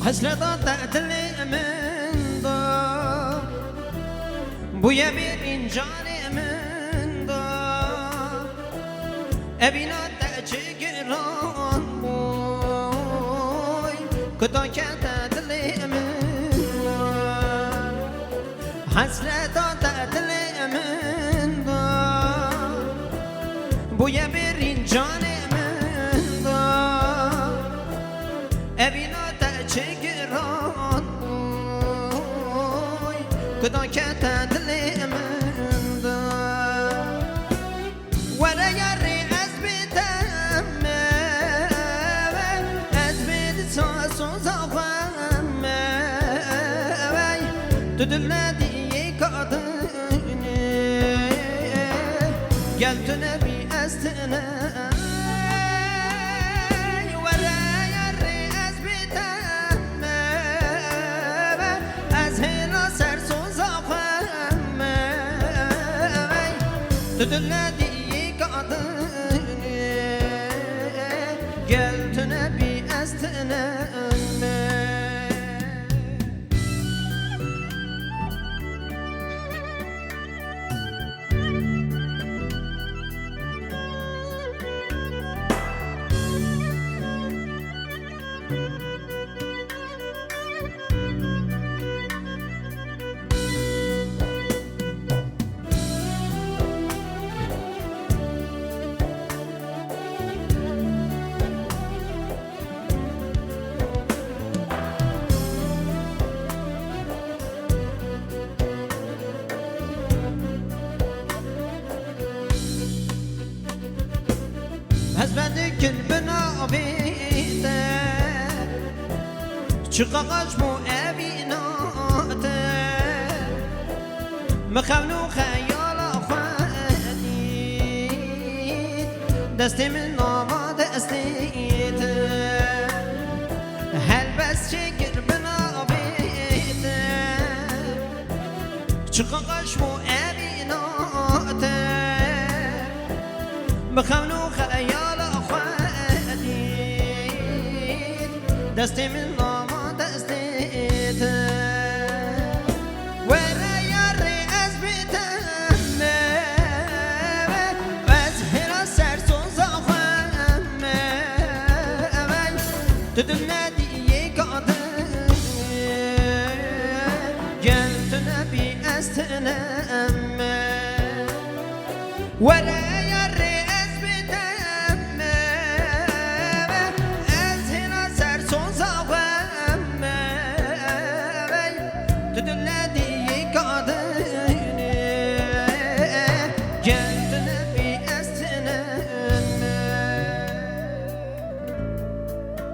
حسرة تقتلي من دار بويا بيرين جاري من دار أبينا تأجيران بوي كتا تقتلي من دار حسرة تقتلي من دار بويا بيرين جاري من دار أبينا چگران اوی کدا که تدلی من دار وره یاری از بیدم از بید ساز آقام تو دل ندی کادنی گل تو نبی از تنه تدلدي قادني قلت نبي استنامي هزبدك البنا بيته شقاقش مو أبيناته مخونو خيال أخواني دستي من ناما دستيته هل بس شكر بنا بيته شقاقش مو أبيناته مخونو خيال دستي من